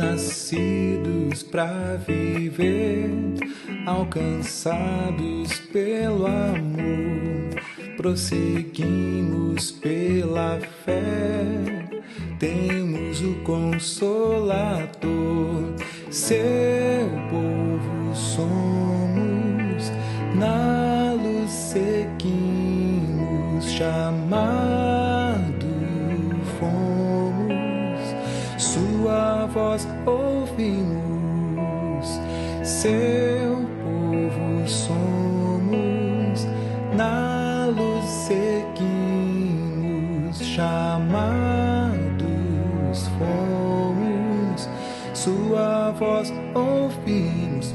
nascidos para viver, alcançados pelo amor, prosseguimos pela fé, temos o Consolador, seu povo somos, na luz seguimos, chamado fomos, sua voz ouvimos, seu povo somos, na luz seguimos, chamados fomos, sua voz ouvimos.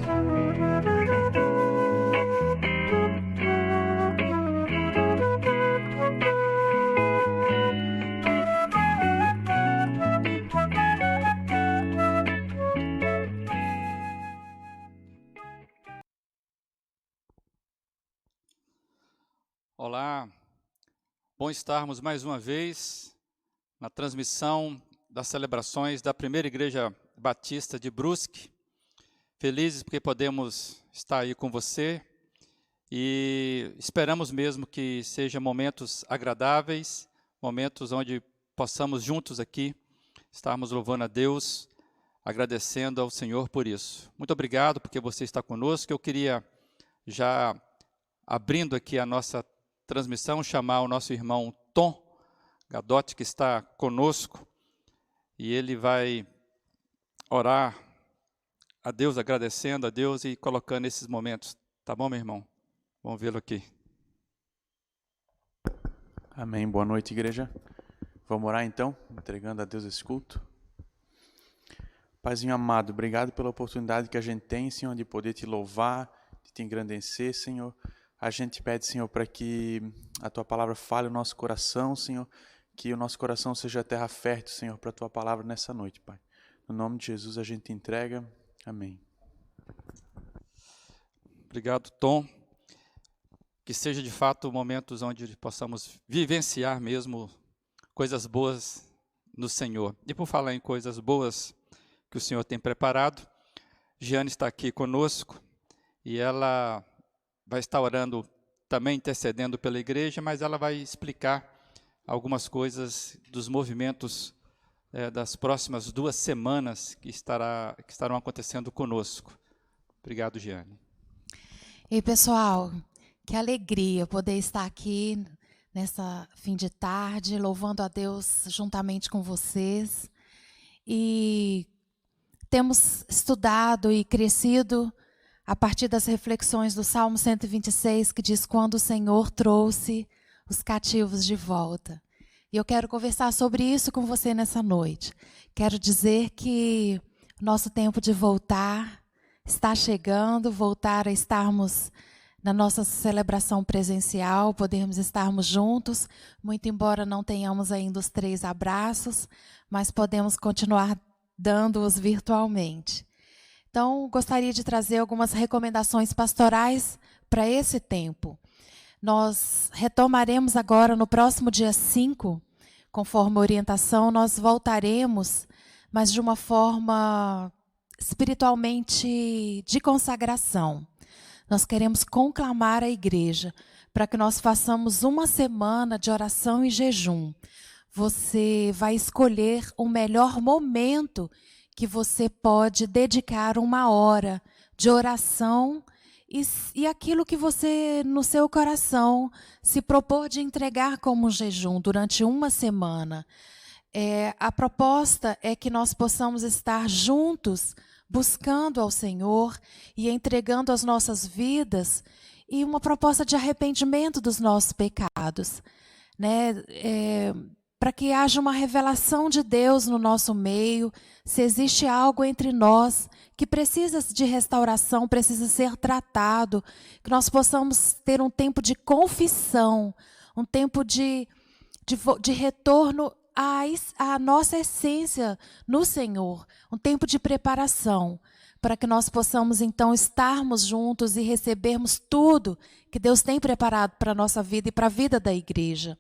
Olá, bom estarmos mais uma vez na transmissão das celebrações da Primeira Igreja Batista de Brusque. Felizes porque podemos estar aí com você e esperamos mesmo que sejam momentos agradáveis, momentos onde possamos juntos aqui estarmos louvando a Deus, agradecendo ao Senhor por isso. Muito obrigado porque você está conosco. Eu queria já abrindo aqui a nossa transmissão, chamar o nosso irmão Tom Gadotti, que está conosco, e ele vai orar a Deus, agradecendo a Deus e colocando esses momentos. Tá bom, meu irmão? Vamos vê-lo aqui. Amém. Boa noite, igreja. Vamos orar então, entregando a Deus esse culto. Paizinho amado, obrigado pela oportunidade que a gente tem, Senhor, de poder te louvar, de te engrandecer, Senhor. A gente pede, Senhor, para que a Tua palavra fale o nosso coração, Senhor, que o nosso coração seja terra fértil, Senhor, para a Tua palavra nessa noite, Pai. No nome de Jesus a gente te entrega. Amém. Obrigado, Tom. Que seja de fato momentos onde possamos vivenciar mesmo coisas boas no Senhor. E por falar em coisas boas que o Senhor tem preparado, Giane está aqui conosco e ela vai estar orando, também intercedendo pela igreja, mas ela vai explicar algumas coisas dos movimentos das próximas 2 semanas que estarão acontecendo conosco. Obrigado, Giane. E pessoal, que alegria poder estar aqui nessa fim de tarde, louvando a Deus juntamente com vocês. E temos estudado e crescido a partir das reflexões do Salmo 126, que diz: quando o Senhor trouxe os cativos de volta. E eu quero conversar sobre isso com você nessa noite. Quero dizer que nosso tempo de voltar está chegando, voltar a estarmos na nossa celebração presencial, podermos estarmos juntos, muito embora não tenhamos ainda os 3 abraços, mas podemos continuar dando-os virtualmente. Então, gostaria de trazer algumas recomendações pastorais para esse tempo. Nós retomaremos agora no próximo dia 5, conforme a orientação, nós voltaremos, mas de uma forma espiritualmente de consagração. Nós queremos conclamar a igreja para que nós façamos uma semana de oração e jejum. Você vai escolher o melhor momento que você pode dedicar 1 hora de oração e aquilo que você, no seu coração, se propor de entregar como um jejum durante 1 semana. A proposta é que nós possamos estar juntos, buscando ao Senhor e entregando as nossas vidas, e uma proposta de arrependimento dos nossos pecados, né? Para que haja uma revelação de Deus no nosso meio, se existe algo entre nós que precisa de restauração, precisa ser tratado, que nós possamos ter um tempo de confissão, um tempo de retorno à nossa essência no Senhor, um tempo de preparação, para que nós possamos então estarmos juntos e recebermos tudo que Deus tem preparado para a nossa vida e para a vida da igreja.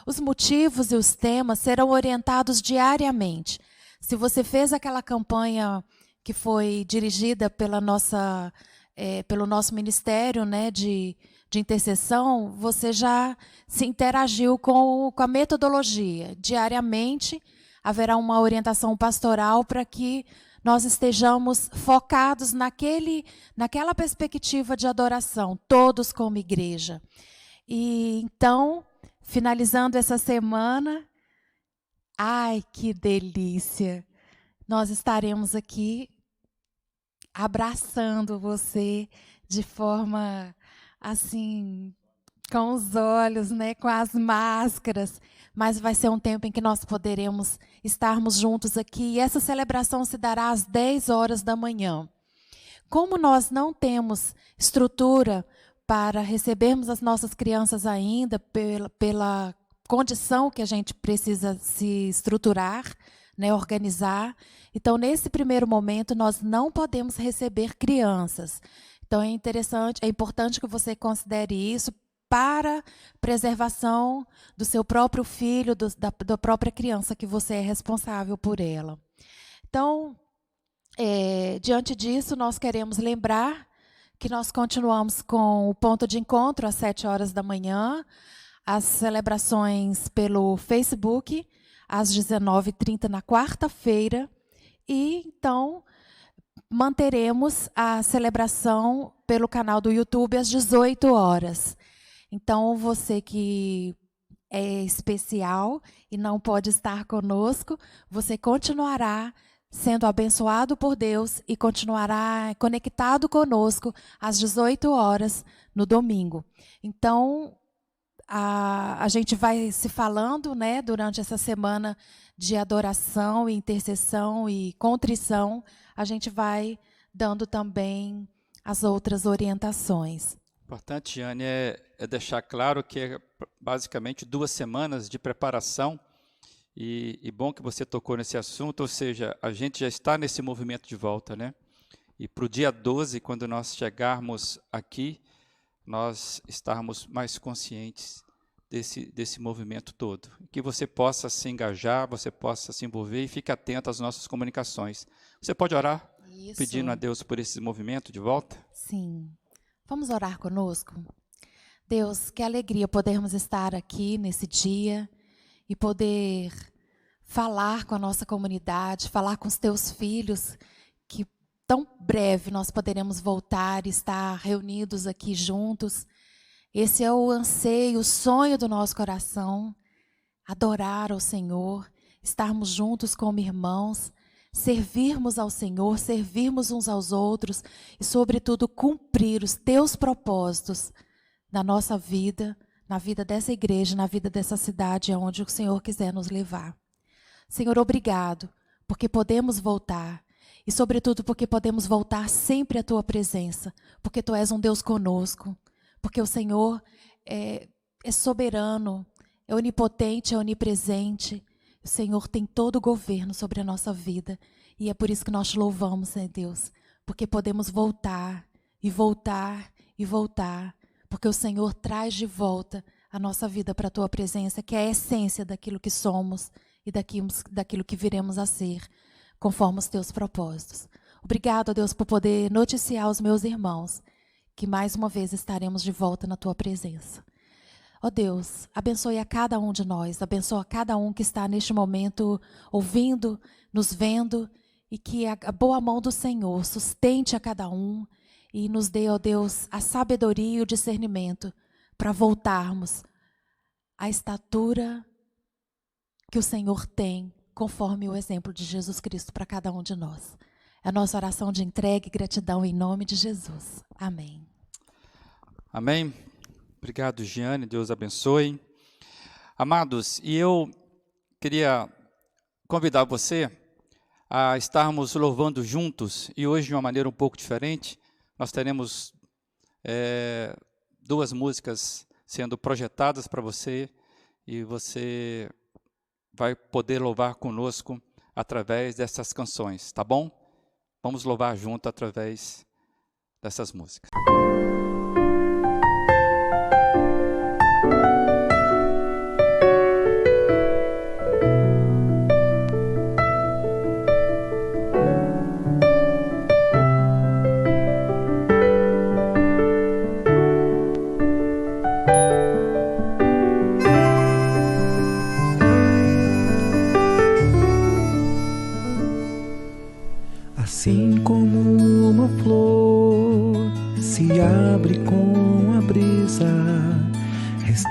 Os motivos e os temas serão orientados diariamente. Se você fez aquela campanha que foi dirigida pelo nosso ministério, né, de intercessão, você já se interagiu com a metodologia. Diariamente haverá uma orientação pastoral para que nós estejamos focados naquela perspectiva de adoração, todos como igreja. E então, finalizando essa semana, ai, que delícia! Nós estaremos aqui abraçando você de forma assim, com os olhos, né, com as máscaras, mas vai ser um tempo em que nós poderemos estarmos juntos aqui, e essa celebração se dará às 10 horas da manhã. Como nós não temos estrutura para recebermos as nossas crianças ainda, pela condição que a gente precisa se estruturar, né, organizar, então, nesse primeiro momento, nós não podemos receber crianças. Então, é importante que você considere isso para preservação do seu próprio filho, da própria criança que você é responsável por ela. Então, diante disso, nós queremos lembrar que nós continuamos com o ponto de encontro às 7 horas da manhã, as celebrações pelo Facebook, às 19h30 na quarta-feira, e então manteremos a celebração pelo canal do YouTube às 18 horas. Então, você que é especial e não pode estar conosco, você continuará sendo abençoado por Deus e continuará conectado conosco às 18 horas no domingo. Então, a gente vai se falando, né, durante essa semana de adoração, intercessão e contrição, a gente vai dando também as outras orientações. Importante, Jane, é deixar claro que é basicamente 2 semanas de preparação, e bom que você tocou nesse assunto, ou seja, a gente já está nesse movimento de volta, né? E para o dia 12, quando nós chegarmos aqui, nós estarmos mais conscientes desse movimento todo. Que você possa se engajar, você possa se envolver e fique atento às nossas comunicações. Você pode orar, Isso. Pedindo a Deus por esse movimento de volta? Sim. Vamos orar conosco? Deus, que alegria podermos estar aqui nesse dia e poder falar com a nossa comunidade, falar com os teus filhos, que tão breve nós poderemos voltar e estar reunidos aqui juntos. Esse é o anseio, o sonho do nosso coração, adorar ao Senhor, estarmos juntos como irmãos, servirmos ao Senhor, servirmos uns aos outros e, sobretudo, cumprir os teus propósitos na nossa vida, na vida dessa igreja, na vida dessa cidade, aonde o Senhor quiser nos levar. Senhor, obrigado, porque podemos voltar. E, sobretudo, porque podemos voltar sempre à Tua presença, porque Tu és um Deus conosco, porque o Senhor é soberano, é onipotente, é onipresente. O Senhor tem todo o governo sobre a nossa vida. E é por isso que nós te louvamos, né, Deus? Porque podemos voltar, e voltar, e voltar. Porque o Senhor traz de volta a nossa vida para a Tua presença, que é a essência daquilo que somos e daquilo que viremos a ser, conforme os Teus propósitos. Obrigado, Deus, por poder noticiar aos meus irmãos que mais uma vez estaremos de volta na Tua presença. Ó Deus, abençoe a cada um de nós, abençoe a cada um que está neste momento ouvindo, nos vendo, e que a boa mão do Senhor sustente a cada um e nos dê, ó Deus, a sabedoria e o discernimento para voltarmos à estatura que o Senhor tem, conforme o exemplo de Jesus Cristo para cada um de nós. É a nossa oração de entrega e gratidão em nome de Jesus. Amém. Amém. Obrigado, Giane, Deus abençoe. Amados, e eu queria convidar você a estarmos louvando juntos, e hoje de uma maneira um pouco diferente. Nós teremos 2 músicas sendo projetadas para você, e você vai poder louvar conosco através dessas canções, tá bom? Vamos louvar junto através dessas músicas.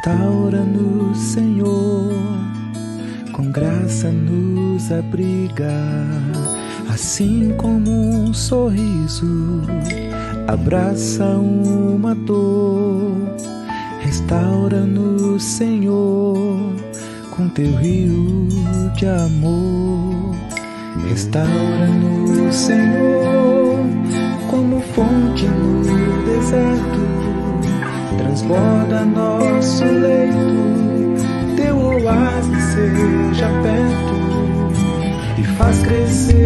Restaura-nos, Senhor, com graça nos abriga, assim como um sorriso abraça uma dor. Restaura-nos, Senhor, com teu rio de amor. Restaura-nos, Senhor, como fonte no deserto, transborda nosso leito, teu oásis seja perto e faz crescer.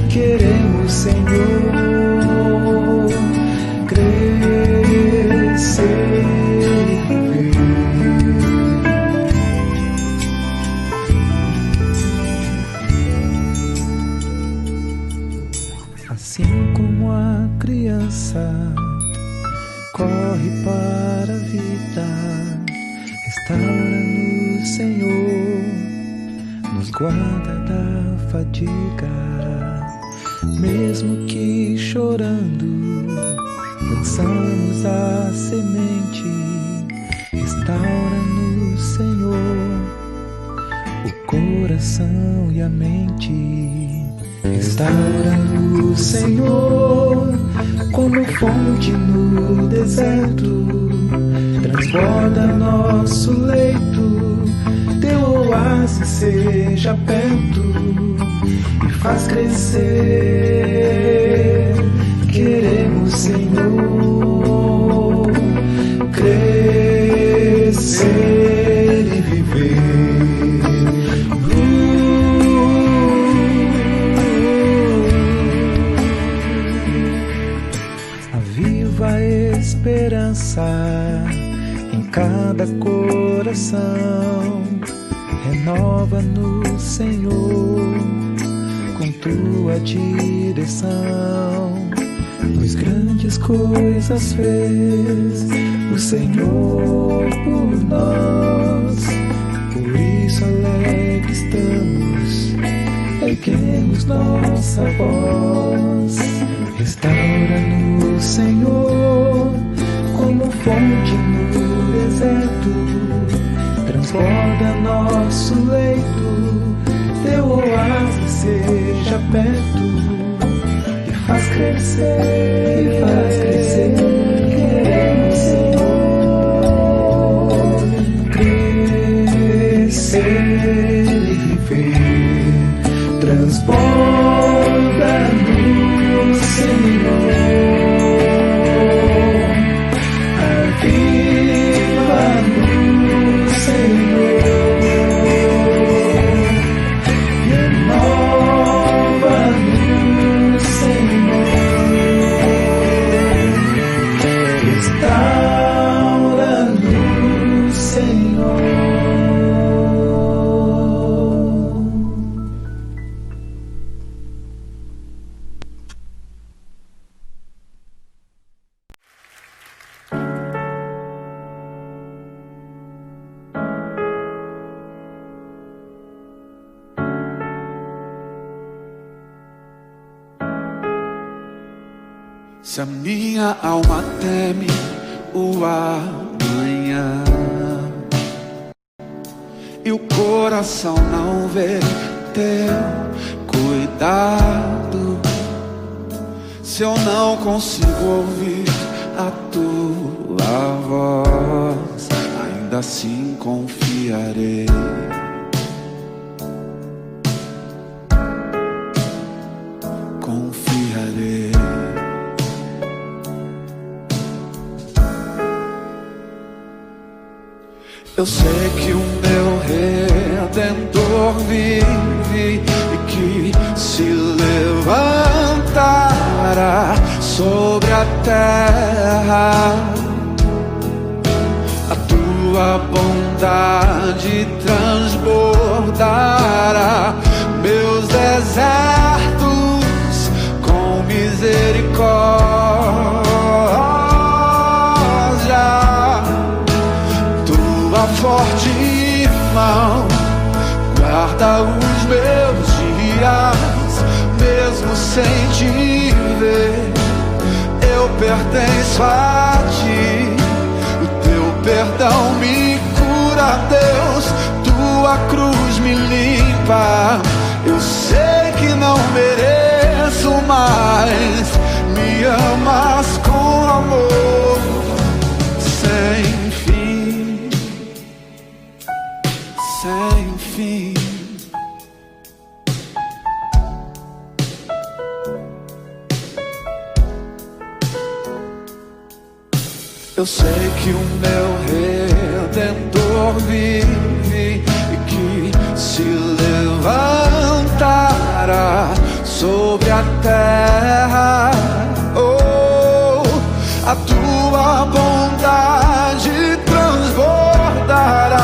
Queremos, Senhor, crescer e viver. Assim como a criança corre para a vida, restaura-nos, Senhor, nos guarda da fadiga. Mesmo que chorando, lançamos a semente. Restaura-nos, Senhor, o coração e a mente. Restaura-nos, Senhor, como fonte no deserto, transborda nosso leito, teu oásis seja perto e faz crescer. Queremos, Senhor, crescer e viver. Aviva a esperança em cada coração, renova-nos, Senhor, com tua direção. Pois grandes coisas fez o Senhor por nós, por isso alegre estamos, erguemos nossa voz. Restaura-nos, Senhor, como fonte no deserto, transborda nosso leito, teu oásis seja perto e faz crescer, queremos, Senhor, crescer e viver. Transborda-nos, Senhor, aviva-nos, Senhor, renova-nos, Senhor, restaura-nos, Senhor. Se a minha alma teme o amanhã e o coração não vê teu cuidado, se eu não consigo ouvir a tua voz, ainda assim confiarei. Confiarei. Eu sei que o meu Redentor vive e que se levantará sobre a terra. A tua bondade transbordará meus desertos com misericórdia. Tua forte mão guarda os meus dias, mesmo sem te ver, eu pertenço a ti. O perdão me cura, Deus, tua cruz me limpa. Eu sei que não mereço, mas me amas com amor sem fim, sem fim. Eu sei que o meu Redentor vive e que se levantará sobre a terra. Oh, a tua bondade transbordará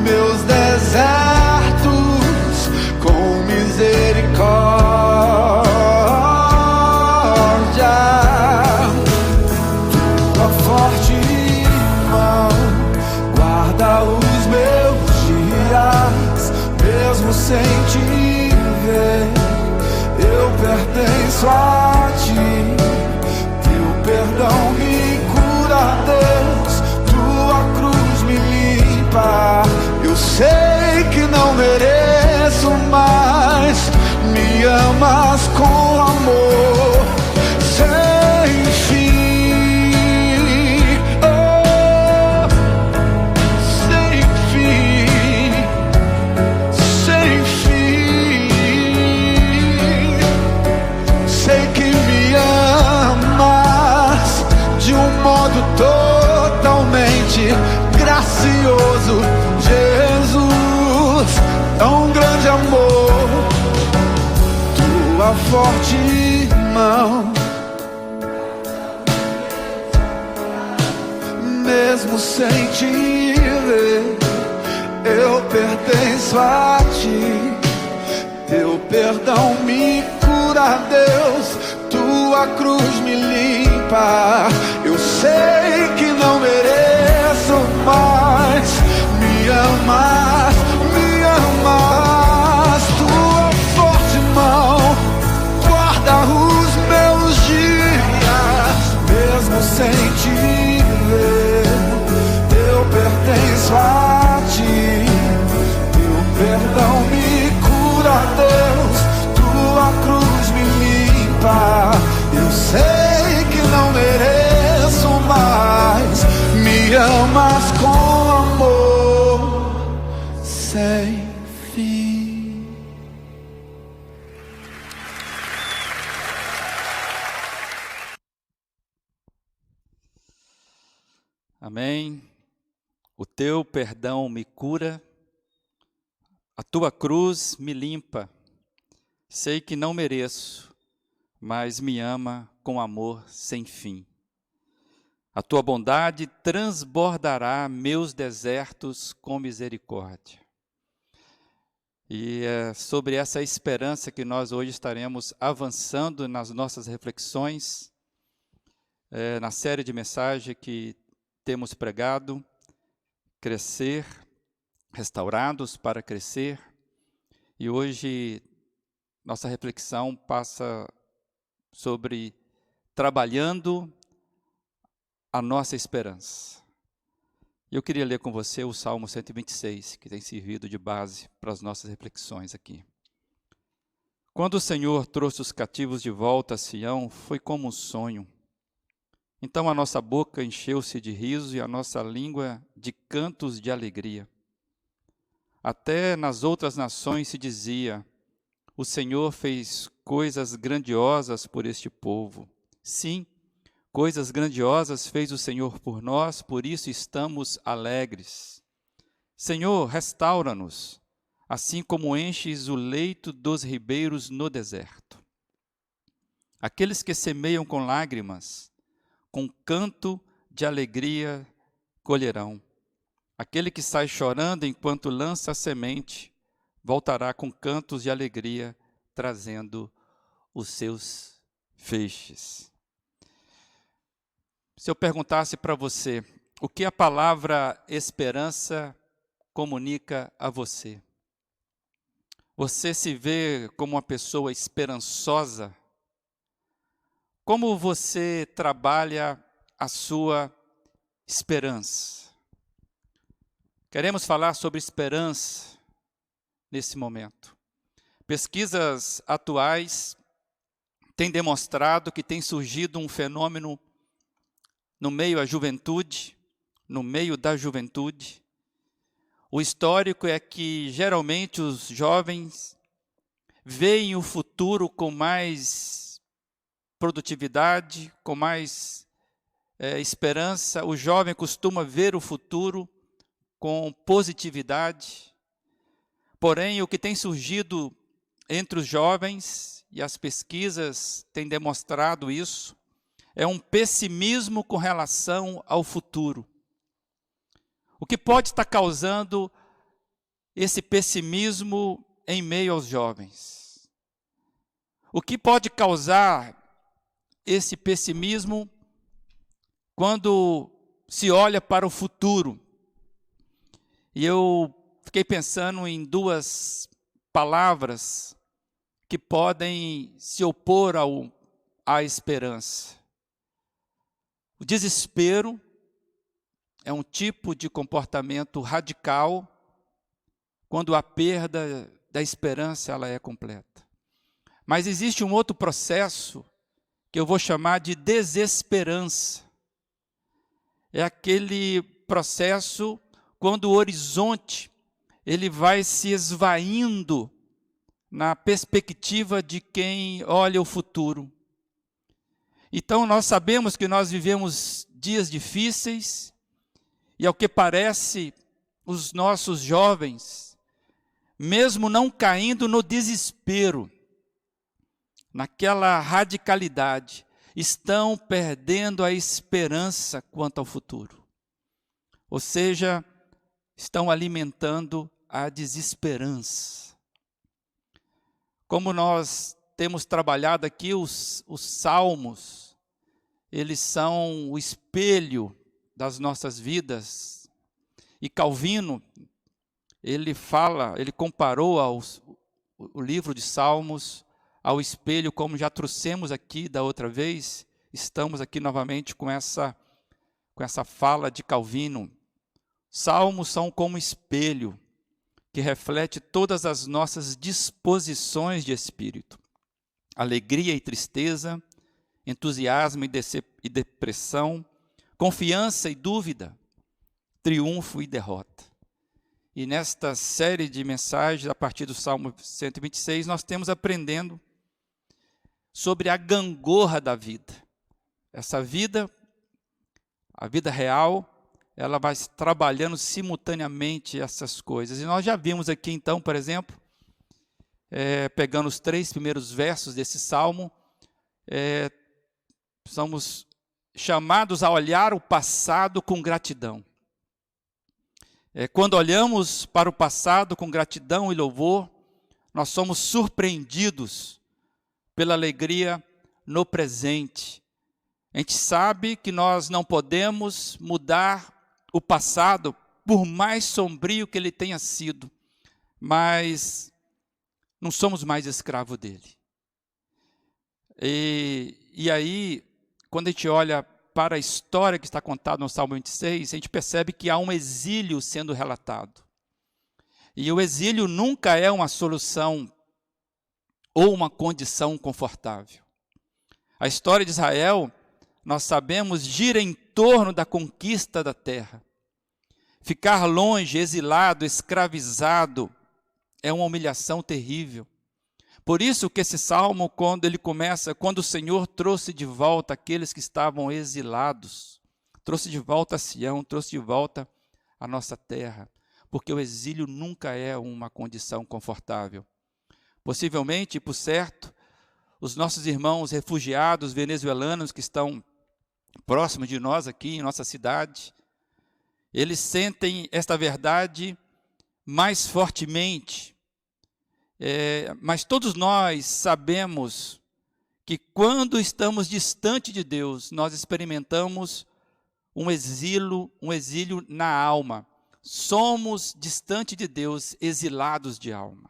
meus desertos com misericórdia. Forte mão guarda os meus dias, mesmo sem te ver, eu pertenço a ti. Teu perdão me cura, Deus, tua cruz me limpa. Eu sei que não mereço, mas me amas com amor sem fim. Totalmente gracioso, Jesus, tão grande amor, tua forte mão, mesmo sem te ver, eu pertenço a ti. Teu perdão me cura, Deus, tua cruz me limpa. Eu sei que não mereço, mas me amas, me amas. Tua forte mão guarda os meus dias, mesmo sem te ver, eu pertenço a ti. Teu perdão me cura, Deus, tua cruz me limpa. Eu sei que não mereço, mas me amas com amor sem fim. Amém. O teu perdão me cura, a tua cruz me limpa. Sei que não mereço, mas me ama com amor sem fim. A tua bondade transbordará meus desertos com misericórdia. E é sobre essa esperança que nós hoje estaremos avançando nas nossas reflexões, na série de mensagens que temos pregado, crescer, restaurados para crescer. E hoje nossa reflexão passa sobre trabalhando a nossa esperança. Eu queria ler com você o Salmo 126, que tem servido de base para as nossas reflexões aqui. Quando o Senhor trouxe os cativos de volta a Sião, foi como um sonho. Então a nossa boca encheu-se de riso e a nossa língua de cantos de alegria. Até nas outras nações se dizia: o Senhor fez coisas grandiosas por este povo. Sim, coisas grandiosas fez o Senhor por nós, por isso estamos alegres. Senhor, restaura-nos, assim como enches o leito dos ribeiros no deserto. Aqueles que semeiam com lágrimas, com canto de alegria colherão. Aquele que sai chorando enquanto lança a semente, voltará com cantos de alegria, trazendo os seus feixes. Se eu perguntasse para você, o que a palavra esperança comunica a você? Você se vê como uma pessoa esperançosa? Como você trabalha a sua esperança. Queremos falar sobre esperança nesse momento. Pesquisas atuais têm demonstrado que tem surgido um fenômeno no meio da juventude. O histórico é que geralmente os jovens veem o futuro com mais produtividade, com mais esperança. O jovem costuma ver o futuro com positividade. Porém, o que tem surgido entre os jovens, e as pesquisas têm demonstrado isso, é um pessimismo com relação ao futuro. O que pode estar causando esse pessimismo em meio aos jovens? O que pode causar esse pessimismo quando se olha para o futuro? E eu fiquei pensando em duas palavras que podem se opor à esperança. O desespero é um tipo de comportamento radical quando a perda da esperança ela é completa. Mas existe um outro processo que eu vou chamar de desesperança. É aquele processo quando o horizonte ele vai se esvaindo na perspectiva de quem olha o futuro. Então nós sabemos que nós vivemos dias difíceis e ao que parece os nossos jovens, mesmo não caindo no desespero, naquela radicalidade, estão perdendo a esperança quanto ao futuro. Ou seja, estão alimentando a desesperança. Como nós temos trabalhado aqui, os salmos, eles são o espelho das nossas vidas. E Calvino, ele comparou o livro de Salmos ao espelho, como já trouxemos aqui da outra vez. Estamos aqui novamente com essa fala de Calvino. Salmos são como espelho que reflete todas as nossas disposições de espírito. Alegria e tristeza, entusiasmo e depressão, confiança e dúvida, triunfo e derrota. E nesta série de mensagens, a partir do Salmo 126, nós temos aprendendo sobre a gangorra da vida. Essa vida, a vida real, ela vai trabalhando simultaneamente essas coisas. E nós já vimos aqui então, por exemplo, pegando os 3 primeiros versos desse salmo, somos chamados a olhar o passado com gratidão. Quando olhamos para o passado com gratidão e louvor, nós somos surpreendidos pela alegria no presente. A gente sabe que nós não podemos mudar o passado, por mais sombrio que ele tenha sido, mas não somos mais escravos dele. E aí, quando a gente olha para a história que está contada no Salmo 26, a gente percebe que há um exílio sendo relatado. E o exílio nunca é uma solução ou uma condição confortável. A história de Israel, nós sabemos, gira em torno da conquista da terra. Ficar longe, exilado, escravizado, é uma humilhação terrível. Por isso que esse salmo, quando ele começa, quando o Senhor trouxe de volta aqueles que estavam exilados, trouxe de volta a Sião, trouxe de volta a nossa terra, porque o exílio nunca é uma condição confortável. Possivelmente, por certo, os nossos irmãos refugiados venezuelanos que estão próximos de nós aqui em nossa cidade, eles sentem esta verdade mais fortemente. Mas todos nós sabemos que quando estamos distante de Deus, nós experimentamos um exílio na alma. Somos distante de Deus, exilados de alma.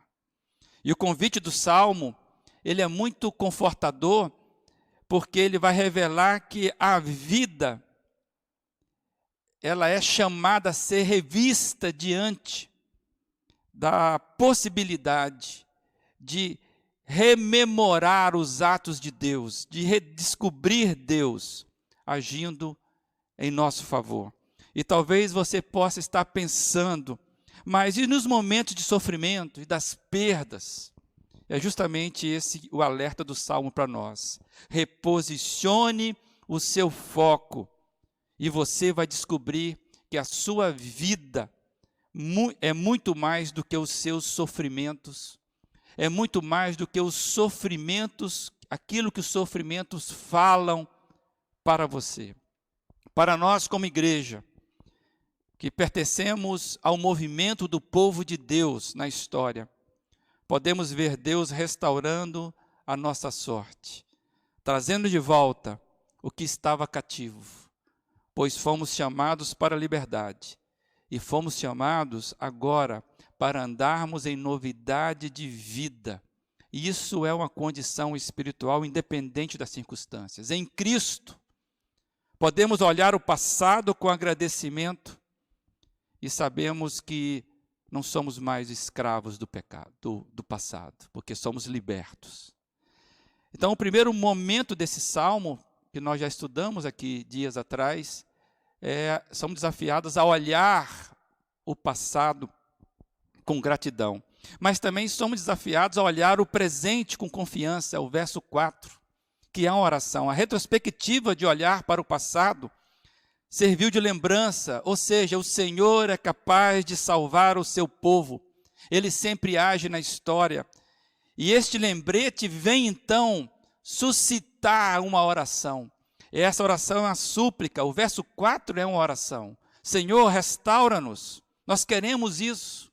E o convite do Salmo, ele é muito confortador, porque ele vai revelar que a vida ela é chamada a ser revista diante da possibilidade de rememorar os atos de Deus, de redescobrir Deus agindo em nosso favor. E talvez você possa estar pensando, mas e nos momentos de sofrimento e das perdas? É justamente esse o alerta do Salmo para nós. Reposicione o seu foco e você vai descobrir que a sua vida é muito mais do que os seus sofrimentos, é muito mais do que os sofrimentos, aquilo que os sofrimentos falam para você. Para nós como igreja, que pertencemos ao movimento do povo de Deus na história, podemos ver Deus restaurando a nossa sorte, trazendo de volta o que estava cativo, pois fomos chamados para a liberdade e fomos chamados agora para andarmos em novidade de vida. Isso é uma condição espiritual independente das circunstâncias. Em Cristo, podemos olhar o passado com agradecimento e sabemos que não somos mais escravos do pecado, do passado, porque somos libertos. Então, o primeiro momento desse salmo, que nós já estudamos aqui dias atrás, somos desafiados a olhar o passado com gratidão. Mas também somos desafiados a olhar o presente com confiança, é o verso 4, que é uma oração. A retrospectiva de olhar para o passado serviu de lembrança, ou seja, o Senhor é capaz de salvar o seu povo. Ele sempre age na história. E este lembrete vem então suscitar uma oração. E essa oração é uma súplica. O verso 4 é uma oração. Senhor, restaura-nos. Nós queremos isso.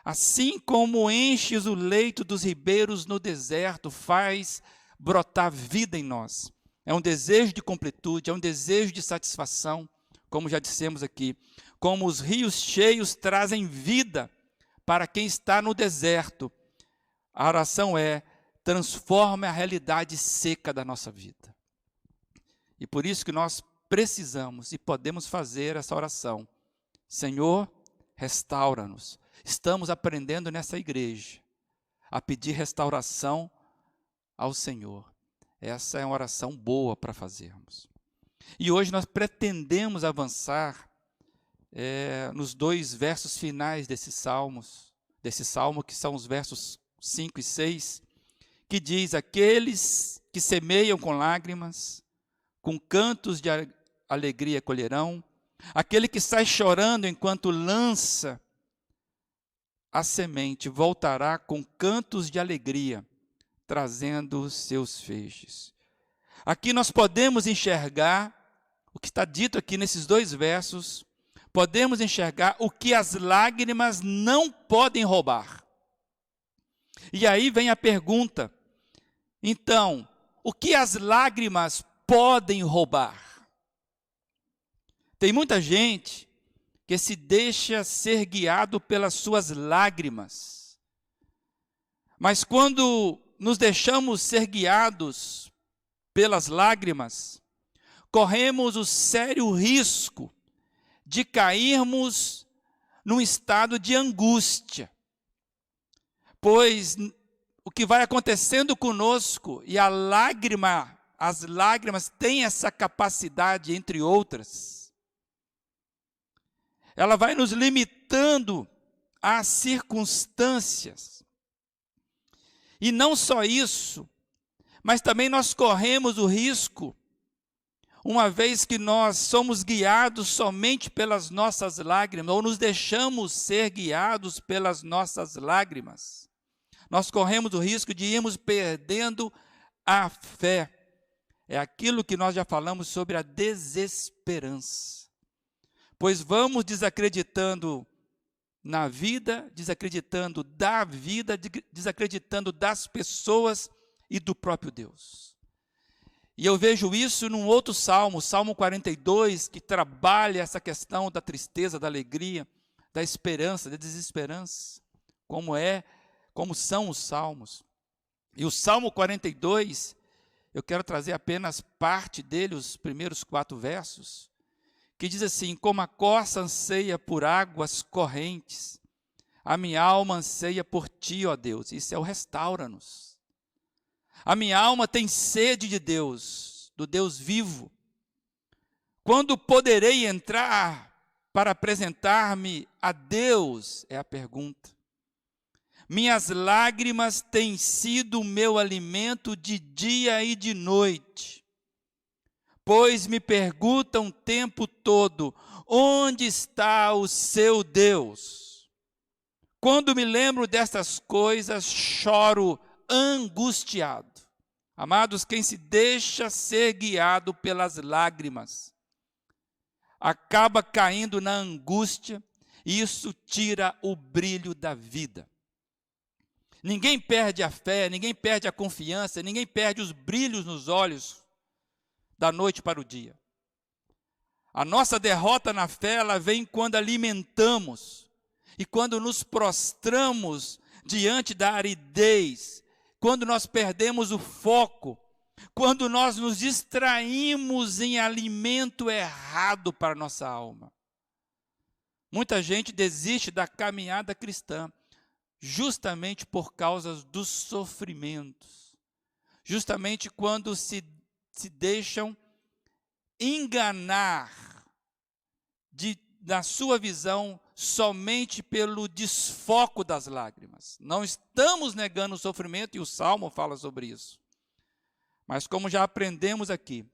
Assim como enches o leito dos ribeiros no deserto, faz brotar vida em nós. É um desejo de completude, é um desejo de satisfação, como já dissemos aqui. Como os rios cheios trazem vida para quem está no deserto. A oração é: transforme a realidade seca da nossa vida. E por isso que nós precisamos e podemos fazer essa oração. Senhor, restaura-nos. Estamos aprendendo nessa igreja a pedir restauração ao Senhor. Essa é uma oração boa para fazermos. E hoje nós pretendemos avançar nos 2 versos finais desse salmo, que são os versos 5 e 6, que diz: aqueles que semeiam com lágrimas, com cantos de alegria colherão, aquele que sai chorando enquanto lança a semente, voltará com cantos de alegria, trazendo os seus feixes. Aqui nós podemos enxergar o que está dito aqui nesses 2 versos, podemos enxergar o que as lágrimas não podem roubar. E aí vem a pergunta: então, o que as lágrimas podem roubar? Tem muita gente que se deixa ser guiado pelas suas lágrimas. Mas quando nos deixamos ser guiados pelas lágrimas, corremos o sério risco de cairmos num estado de angústia. Pois o que vai acontecendo conosco, e as lágrimas têm essa capacidade, entre outras, ela vai nos limitando às circunstâncias. E não só isso, mas também nós corremos o risco, uma vez que nós somos guiados somente pelas nossas lágrimas, ou nos deixamos ser guiados pelas nossas lágrimas, nós corremos o risco de irmos perdendo a fé. É aquilo que nós já falamos sobre a desesperança. Pois vamos desacreditando na vida, desacreditando da vida, desacreditando das pessoas e do próprio Deus. E eu vejo isso num outro salmo, Salmo 42, que trabalha essa questão da tristeza, da alegria, da esperança, da desesperança, como são os salmos. E o Salmo 42, eu quero trazer apenas parte dele, os primeiros 4 versos, que diz assim: como a corça anseia por águas correntes, a minha alma anseia por ti, ó Deus. Isso é o restaura-nos. A minha alma tem sede de Deus, do Deus vivo. Quando poderei entrar para apresentar-me a Deus? É a pergunta. Minhas lágrimas têm sido o meu alimento de dia e de noite, pois me perguntam o tempo todo: onde está o seu Deus? Quando me lembro destas coisas, choro angustiado. Amados, quem se deixa ser guiado pelas lágrimas, acaba caindo na angústia, e isso tira o brilho da vida. Ninguém perde a fé, ninguém perde a confiança, ninguém perde os brilhos nos olhos da noite para o dia. A nossa derrota na fé, ela vem quando alimentamos e quando nos prostramos diante da aridez, quando nós perdemos o foco, quando nós nos distraímos em alimento errado para a nossa alma. Muita gente desiste da caminhada cristã justamente por causa dos sofrimentos, justamente quando se deixam enganar na sua visão somente pelo desfoco das lágrimas. Não estamos negando o sofrimento, e o Salmo fala sobre isso. Mas como já aprendemos aqui,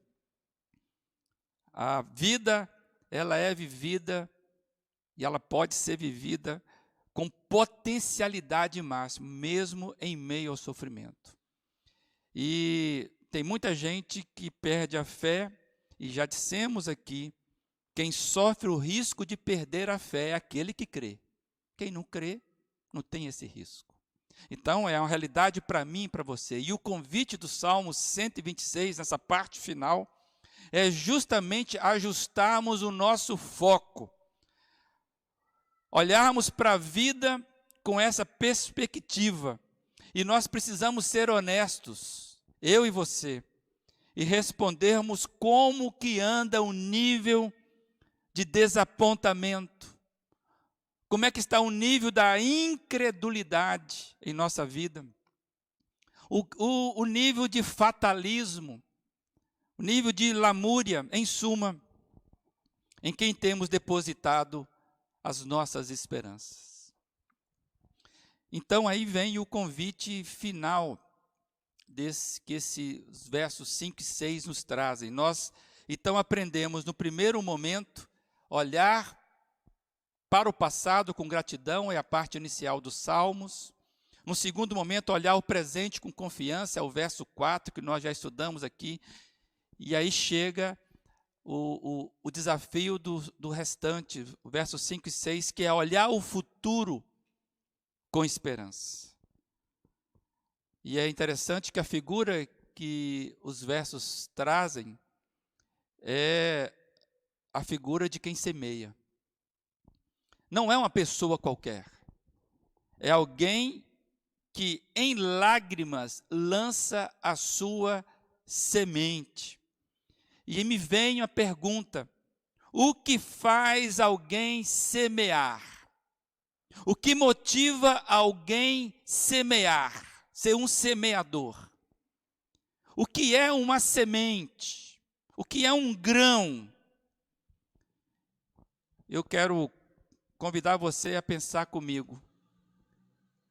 a vida, ela é vivida e ela pode ser vivida com potencialidade máxima, mesmo em meio ao sofrimento. E tem muita gente que perde a fé, e já dissemos aqui, quem sofre o risco de perder a fé é aquele que crê. Quem não crê, não tem esse risco. Então, é uma realidade para mim e para você. E o convite do Salmo 126, nessa parte final, é justamente ajustarmos o nosso foco. Olharmos para a vida com essa perspectiva. E nós precisamos ser honestos, eu e você, e respondermos como que anda o nível de desapontamento. Como é que está o nível da incredulidade em nossa vida? O nível de fatalismo, o nível de lamúria, em suma, em quem temos depositado as nossas esperanças. Então aí vem o convite final que esses versos 5 e 6 nos trazem. Nós então aprendemos no primeiro momento, olhar para o passado com gratidão, é a parte inicial dos Salmos. No segundo momento, olhar o presente com confiança, é o verso 4 que nós já estudamos aqui. E aí chega o desafio do restante, o verso 5 e 6, que é olhar o futuro com esperança. E é interessante que a figura que os versos trazem é a figura de quem semeia. Não é uma pessoa qualquer, é alguém que em lágrimas lança a sua semente. E me vem a pergunta: o que faz alguém semear? O que motiva alguém semear? Ser um semeador. O que é uma semente? O que é um grão? Eu quero convidar você a pensar comigo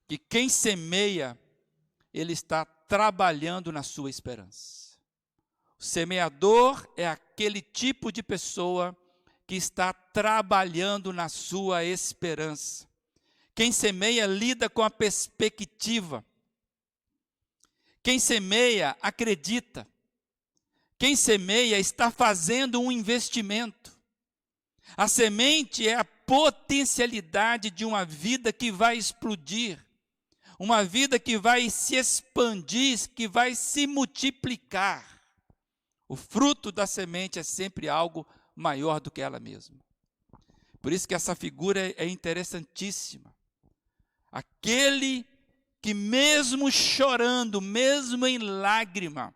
que quem semeia, ele está trabalhando na sua esperança. O semeador é aquele tipo de pessoa que está trabalhando na sua esperança. Quem semeia lida com a perspectiva. Quem semeia acredita. Quem semeia está fazendo um investimento. A semente é a potencialidade de uma vida que vai explodir, uma vida que vai se expandir, que vai se multiplicar. O fruto da semente é sempre algo maior do que ela mesma. Por isso que essa figura é interessantíssima. Aquele que mesmo chorando, mesmo em lágrima,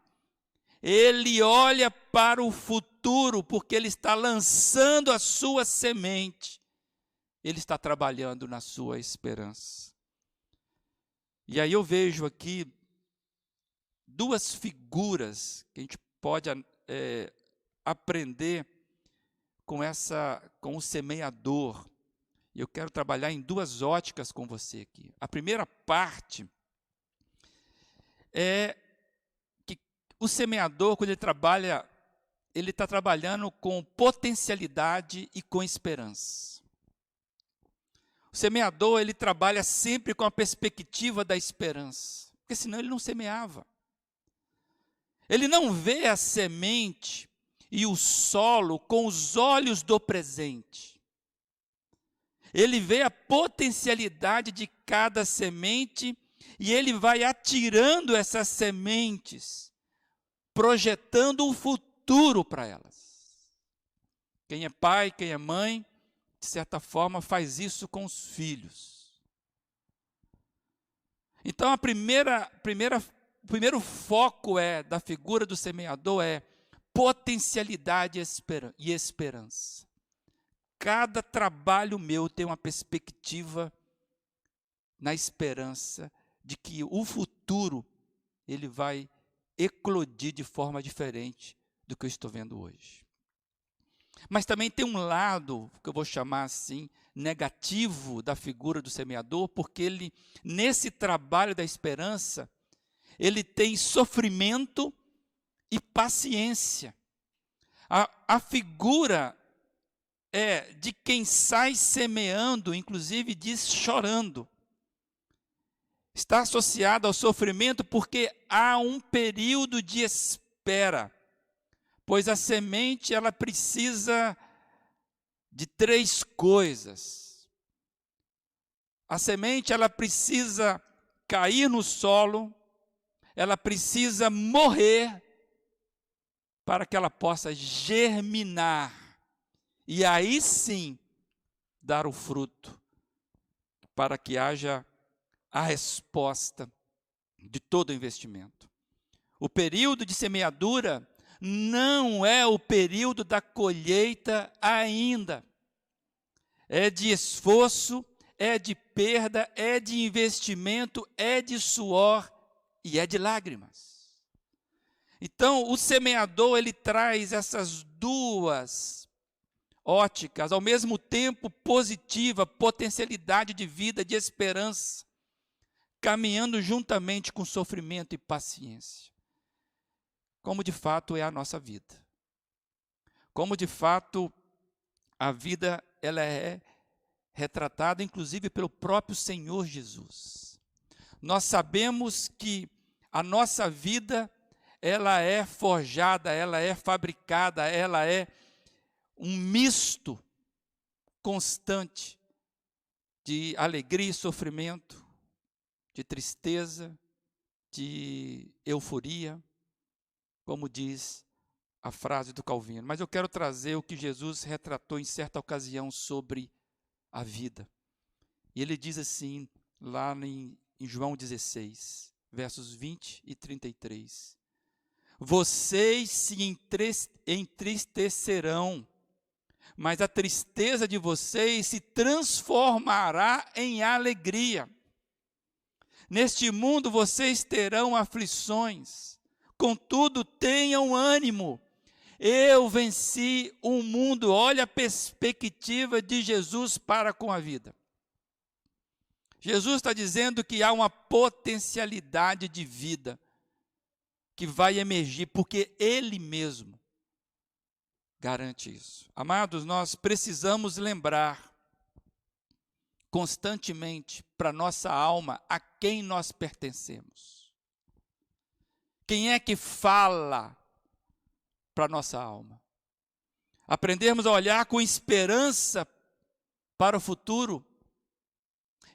Ele olha para o futuro, porque ele está lançando a sua semente. Ele está trabalhando na sua esperança. E aí eu vejo aqui duas figuras que a gente pode aprender com o semeador. Eu quero trabalhar em duas óticas com você aqui. A primeira parte é que o semeador, quando ele está trabalhando com potencialidade e com esperança. O semeador, ele trabalha sempre com a perspectiva da esperança, porque senão ele não semeava. Ele não vê a semente e o solo com os olhos do presente. Ele vê a potencialidade de cada semente e ele vai atirando essas sementes, projetando um futuro para elas. Quem é pai, quem é mãe, de certa forma faz isso com os filhos. Então o primeiro foco da figura do semeador é potencialidade e esperança. Cada trabalho meu tem uma perspectiva na esperança de que o futuro ele vai eclodir de forma diferente do que eu estou vendo hoje. Mas também tem um lado, que eu vou chamar assim, negativo da figura do semeador, porque ele, nesse trabalho da esperança, ele tem sofrimento e paciência. A figura de quem sai semeando, inclusive diz chorando. Está associado ao sofrimento porque há um período de espera, pois a semente ela precisa de 3 coisas. A semente ela precisa cair no solo, ela precisa morrer para que ela possa germinar e aí sim dar o fruto, para que haja a resposta de todo o investimento. O período de semeadura não é o período da colheita ainda. É de esforço, é de perda, é de investimento, é de suor e é de lágrimas. Então, o semeador, ele traz essas duas óticas, ao mesmo tempo positiva, potencialidade de vida, de esperança, caminhando juntamente com sofrimento e paciência. Como de fato é a nossa vida. Como de fato a vida ela é retratada inclusive pelo próprio Senhor Jesus. Nós sabemos que a nossa vida ela é forjada, ela é fabricada, ela é um misto constante de alegria e sofrimento, de tristeza, de euforia, como diz a frase do Calvino. Mas eu quero trazer o que Jesus retratou em certa ocasião sobre a vida. E ele diz assim, lá em João 16, versos 20 e 33. Vocês se entristecerão, mas a tristeza de vocês se transformará em alegria. Neste mundo vocês terão aflições, contudo tenham ânimo. Eu venci o mundo. Olha a perspectiva de Jesus para com a vida. Jesus está dizendo que há uma potencialidade de vida que vai emergir, porque Ele mesmo garante isso. Amados, nós precisamos lembrar constantemente para nossa alma a quem nós pertencemos. Quem é que fala para nossa alma? Aprendermos a olhar com esperança para o futuro.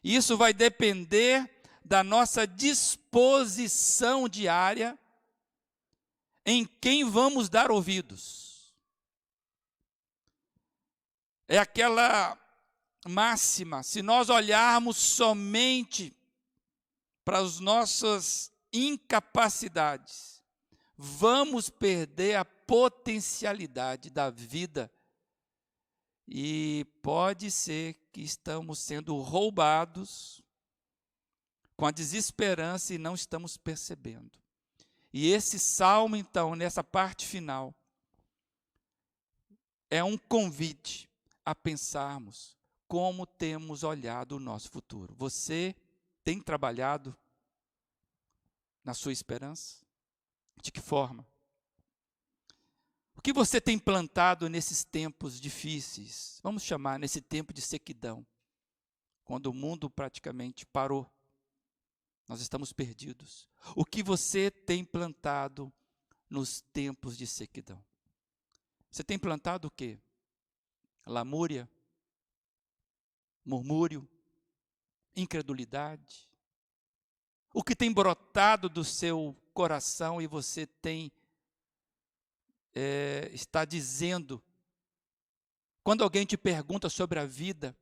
Isso vai depender da nossa disposição diária em quem vamos dar ouvidos. É aquela máxima, se nós olharmos somente para as nossas incapacidades, vamos perder a potencialidade da vida. E pode ser que estamos sendo roubados com a desesperança e não estamos percebendo. E esse salmo, então, nessa parte final, é um convite a pensarmos como temos olhado o nosso futuro. Você tem trabalhado na sua esperança? De que forma? O que você tem plantado nesses tempos difíceis? Vamos chamar nesse tempo de sequidão, quando o mundo praticamente parou. Nós estamos perdidos. O que você tem plantado nos tempos de sequidão? Você tem plantado o quê? Lamúria? Murmúrio? Incredulidade? O que tem brotado do seu coração e você tem está dizendo, quando alguém te pergunta sobre a vida,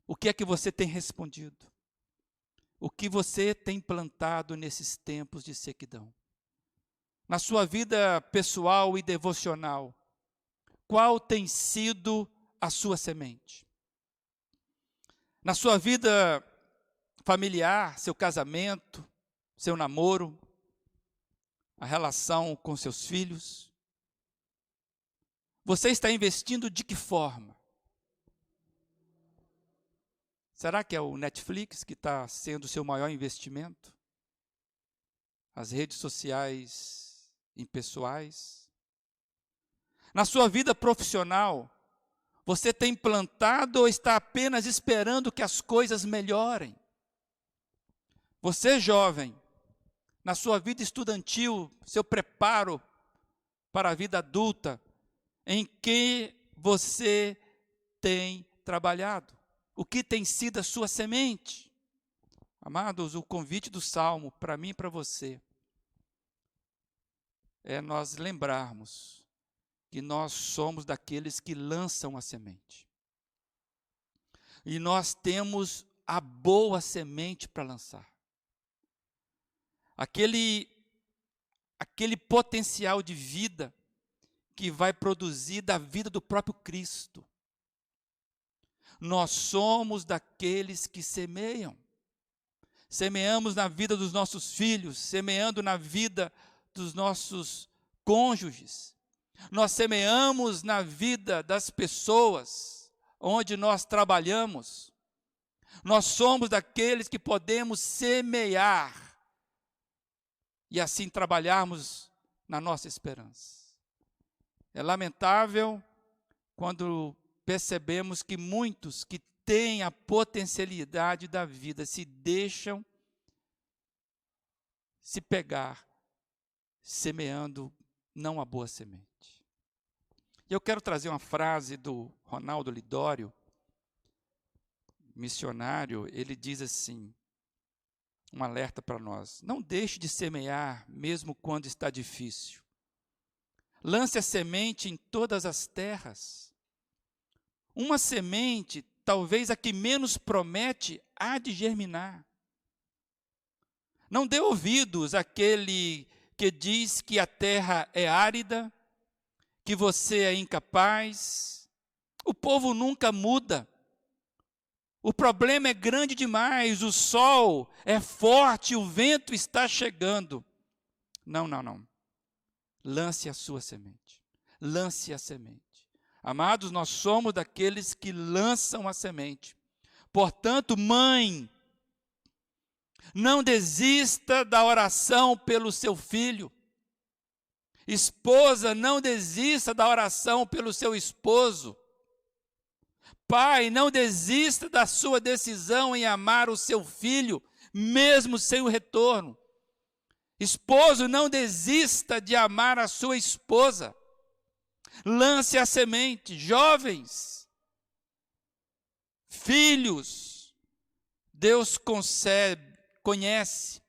o que é que você tem respondido? O que você tem plantado nesses tempos de sequidão? Na sua vida pessoal e devocional, qual tem sido a sua semente? Na sua vida familiar, seu casamento, seu namoro, a relação com seus filhos, você está investindo de que forma? Será que é o Netflix que está sendo o seu maior investimento? As redes sociais impessoais? Na sua vida profissional, você tem plantado ou está apenas esperando que as coisas melhorem? Você, jovem, na sua vida estudantil, seu preparo para a vida adulta, em que você tem trabalhado? O que tem sido a sua semente? Amados, o convite do Salmo, para mim e para você, é nós lembrarmos que nós somos daqueles que lançam a semente. E nós temos a boa semente para lançar. Aquele potencial de vida que vai produzir da vida do próprio Cristo. Nós somos daqueles que semeiam. Semeamos na vida dos nossos filhos, semeando na vida dos nossos cônjuges. Nós semeamos na vida das pessoas onde nós trabalhamos. Nós somos daqueles que podemos semear e assim trabalharmos na nossa esperança. É lamentável quando percebemos que muitos que têm a potencialidade da vida se deixam se pegar semeando não a boa semente. E eu quero trazer uma frase do Ronaldo Lidório, missionário. Ele diz assim, um alerta para nós: não deixe de semear mesmo quando está difícil. Lance a semente em todas as terras. Uma semente, talvez a que menos promete, há de germinar. Não dê ouvidos àquele que diz que a terra é árida, que você é incapaz. O povo nunca muda. O problema é grande demais, o sol é forte, o vento está chegando. Não. Lance a sua semente. Lance a semente. Amados, nós somos daqueles que lançam a semente. Portanto, mãe, não desista da oração pelo seu filho. Esposa, não desista da oração pelo seu esposo. Pai, não desista da sua decisão em amar o seu filho, mesmo sem o retorno. Esposo, não desista de amar a sua esposa. Lance a semente. Jovens, filhos, Deus conhece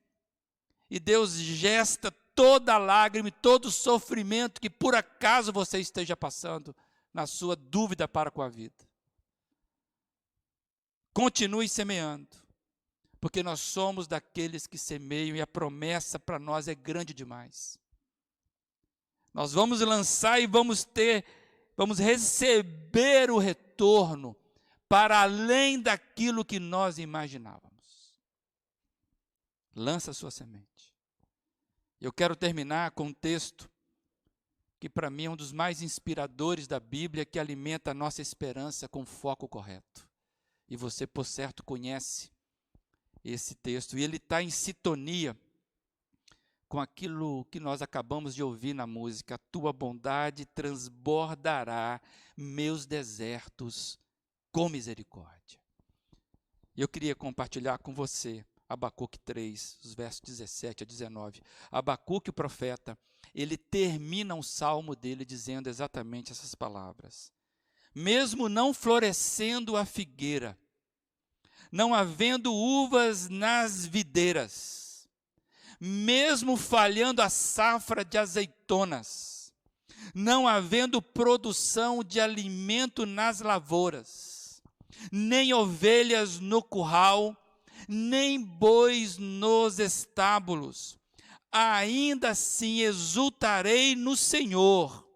e Deus gesta toda a lágrima e todo o sofrimento que por acaso você esteja passando na sua dúvida para com a vida. Continue semeando, porque nós somos daqueles que semeiam e a promessa para nós é grande demais. Nós vamos lançar e vamos receber o retorno para além daquilo que nós imaginávamos. Lança a sua semente. Eu quero terminar com um texto que para mim é um dos mais inspiradores da Bíblia, que alimenta a nossa esperança com foco correto. E você, por certo, conhece esse texto, e ele está em sintonia com aquilo que nós acabamos de ouvir na música: a tua bondade transbordará meus desertos com misericórdia. Eu queria compartilhar com você Abacuque 3, os versos 17 a 19. Abacuque, o profeta, ele termina o salmo dele dizendo exatamente essas palavras: mesmo não florescendo a figueira, não havendo uvas nas videiras, mesmo falhando a safra de azeitonas, não havendo produção de alimento nas lavouras, nem ovelhas no curral, nem bois nos estábulos, ainda assim exultarei no Senhor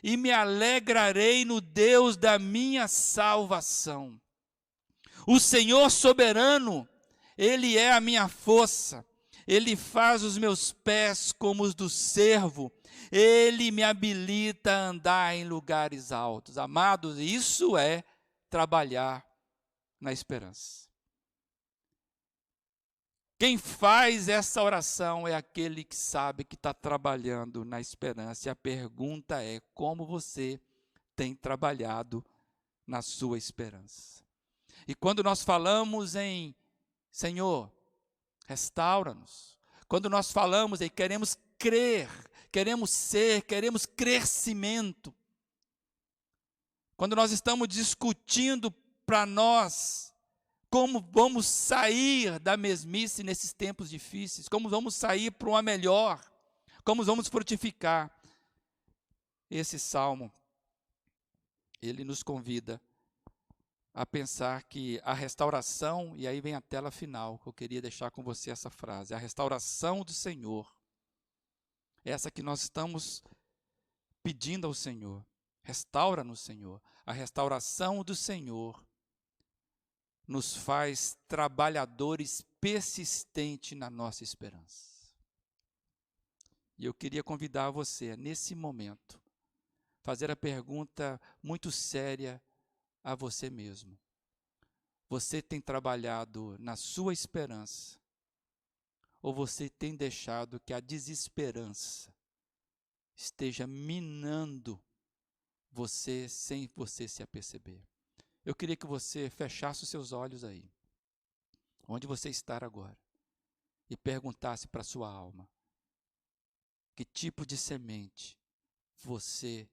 e me alegrarei no Deus da minha salvação. O Senhor soberano, Ele é a minha força, Ele faz os meus pés como os do servo, Ele me habilita a andar em lugares altos. Amados, isso é trabalhar na esperança. Quem faz essa oração é aquele que sabe que está trabalhando na esperança. E a pergunta é: como você tem trabalhado na sua esperança? E quando nós falamos em Senhor, restaura-nos, quando nós falamos em queremos crer, queremos ser, queremos crescimento, quando nós estamos discutindo para nós como vamos sair da mesmice nesses tempos difíceis, como vamos sair para uma melhor, como vamos frutificar, esse salmo, ele nos convida a pensar que a restauração, e aí vem a tela final, que eu queria deixar com você essa frase: a restauração do Senhor, essa que nós estamos pedindo ao Senhor, restaura-nos, Senhor. A restauração do Senhor nos faz trabalhadores persistentes na nossa esperança. E eu queria convidar você, nesse momento, fazer a pergunta muito séria a você mesmo: você tem trabalhado na sua esperança, ou você tem deixado que a desesperança esteja minando você sem você se aperceber? Eu queria que você fechasse os seus olhos aí, onde você está agora, e perguntasse para a sua alma: que tipo de semente você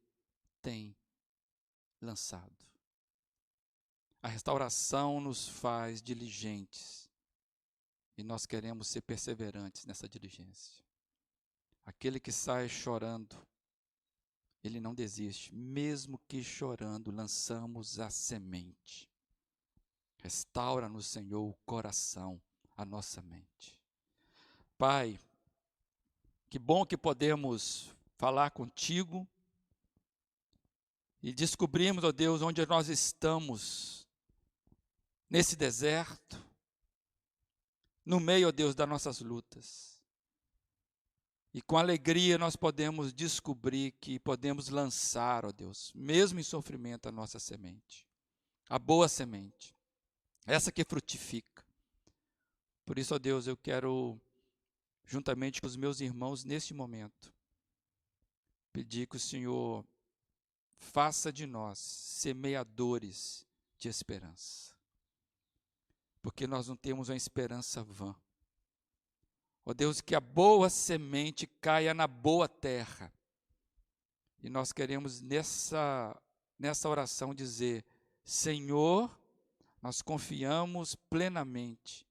tem lançado? A restauração nos faz diligentes, e nós queremos ser perseverantes nessa diligência. Aquele que sai chorando, ele não desiste, mesmo que chorando, lançamos a semente. Restaura-nos, Senhor, o coração, a nossa mente. Pai, que bom que podemos falar contigo e descobrimos, ó Deus, onde nós estamos nesse deserto, no meio, ó Deus, das nossas lutas. E com alegria nós podemos descobrir que podemos lançar, ó Deus, mesmo em sofrimento, a nossa semente, a boa semente, essa que frutifica. Por isso, ó Deus, eu quero, juntamente com os meus irmãos, neste momento, pedir que o Senhor faça de nós semeadores de esperança, porque nós não temos uma esperança vã. Ó Deus, que a boa semente caia na boa terra. E nós queremos nessa oração dizer: Senhor, nós confiamos plenamente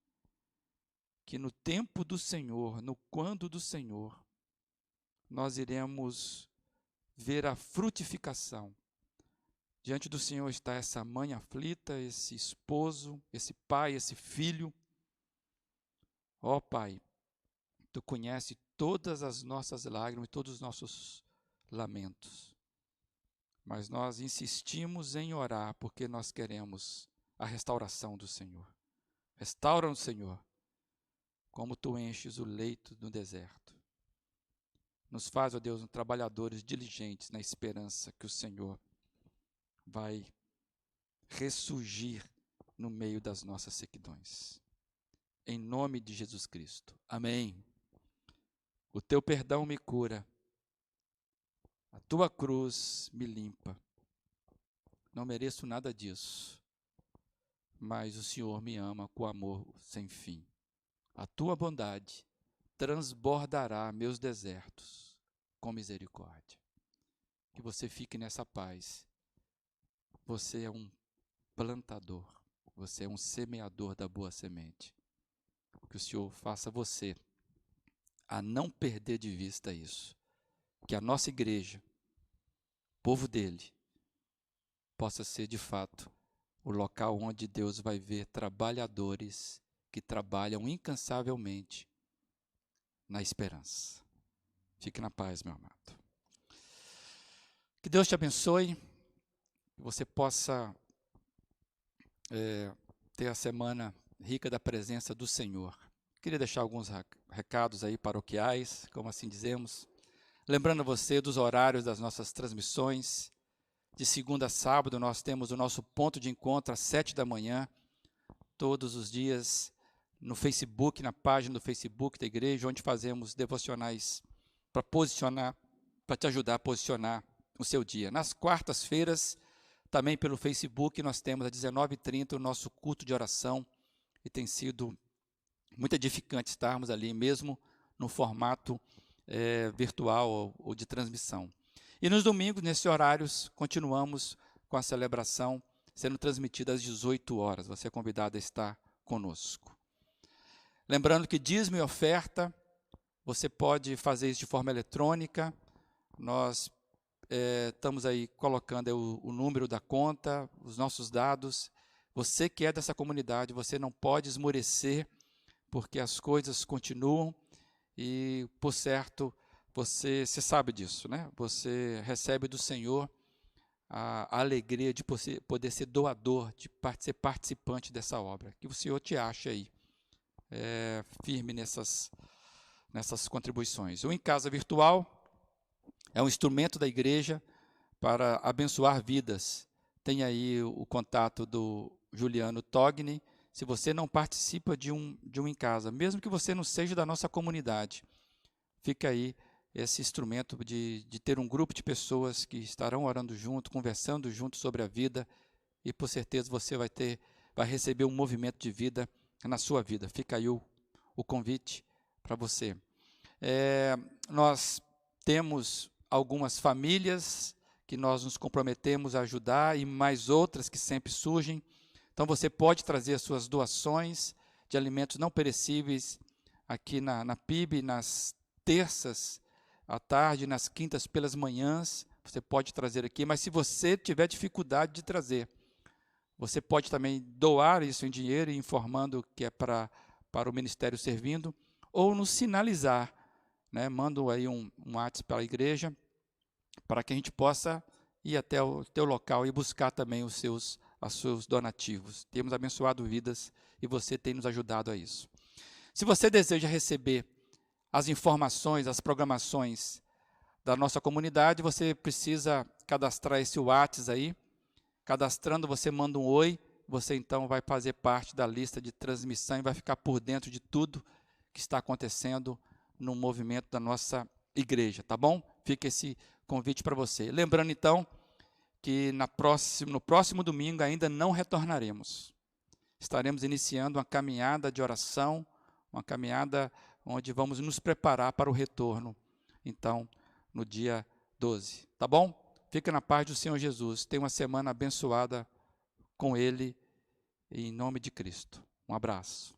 que no tempo do Senhor, no quando do Senhor, nós iremos ver a frutificação. Diante do Senhor está essa mãe aflita, esse esposo, esse pai, esse filho. Ó Pai, Tu conheces todas as nossas lágrimas, todos os nossos lamentos. Mas nós insistimos em orar porque nós queremos a restauração do Senhor. Restaura-nos, Senhor, como tu enches o leito no deserto. Nos faz, ó Deus, trabalhadores diligentes na esperança que o Senhor vai ressurgir no meio das nossas sequidões. Em nome de Jesus Cristo. Amém. O teu perdão me cura. A tua cruz me limpa. Não mereço nada disso, mas o Senhor me ama com amor sem fim. A tua bondade transbordará meus desertos com misericórdia. Que você fique nessa paz. Você é um plantador, você é um semeador da boa semente. Que o Senhor faça você a não perder de vista isso. Que a nossa igreja, povo dele, possa ser de fato o local onde Deus vai ver trabalhadores que trabalham incansavelmente na esperança. Fique na paz, meu amado. Que Deus te abençoe, que você possa ter a semana rica da presença do Senhor. Queria deixar alguns recados aí paroquiais, como assim dizemos. Lembrando a você dos horários das nossas transmissões. De segunda a sábado nós temos o nosso ponto de encontro às 7 da manhã, todos os dias, no Facebook, na página do Facebook da igreja, onde fazemos devocionais para te ajudar a posicionar o seu dia. Nas quartas-feiras, também pelo Facebook, nós temos às 19h30 o nosso culto de oração, e tem sido muito edificante estarmos ali, mesmo no formato virtual ou de transmissão. E nos domingos, nesses horários, continuamos com a celebração sendo transmitida às 18 horas. Você é convidado a estar conosco. Lembrando que dízimo e oferta, você pode fazer isso de forma eletrônica. Nós estamos aí colocando o número da conta, os nossos dados. Você que é dessa comunidade, você não pode esmorecer, porque as coisas continuam e, por certo, você sabe disso, né? Você recebe do Senhor a alegria de poder ser doador, de ser participante dessa obra. Que o Senhor te ache aí, firme nessas contribuições. O Em Casa Virtual é um instrumento da igreja para abençoar vidas. Tem aí o contato do Juliano Togni. Se você não participa de um Em Casa, mesmo que você não seja da nossa comunidade, fica aí esse instrumento de ter um grupo de pessoas que estarão orando junto, conversando junto sobre a vida, e por certeza você vai receber um movimento de vida na sua vida. Fica aí o convite para você. Nós temos algumas famílias que nós nos comprometemos a ajudar e mais outras que sempre surgem. Então você pode trazer as suas doações de alimentos não perecíveis aqui na PIB, nas terças à tarde, nas quintas pelas manhãs, você pode trazer aqui, mas se você tiver dificuldade de trazer, você pode também doar isso em dinheiro, informando que é para o Ministério Servindo, ou nos sinalizar, né? Manda aí um WhatsApp para a igreja, para que a gente possa ir até o teu local e buscar também os seus donativos. Temos abençoado vidas e você tem nos ajudado a isso. Se você deseja receber as informações, as programações da nossa comunidade, você precisa cadastrar esse WhatsApp aí. Cadastrando, você manda um oi, você então vai fazer parte da lista de transmissão e vai ficar por dentro de tudo que está acontecendo no movimento da nossa igreja, tá bom? Fica esse convite para você. Lembrando então que no próximo domingo ainda não retornaremos. Estaremos iniciando uma caminhada de oração, uma caminhada onde vamos nos preparar para o retorno, então, no dia 12, tá bom? Fica na paz do Senhor Jesus. Tenha uma semana abençoada com Ele, em nome de Cristo. Um abraço.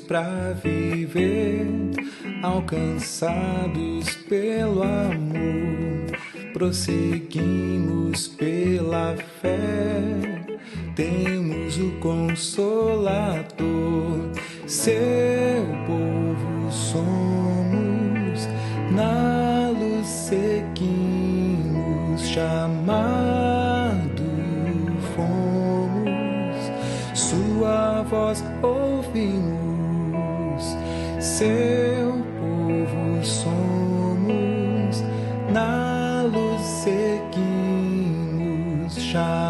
para viver, alcançados pelo amor, prosseguimos pela fé, temos o Consolador, seu povo somos, na luz seguimos, chamado fomos, sua voz ouvimos, seu povo somos, na luz seguimos, chamado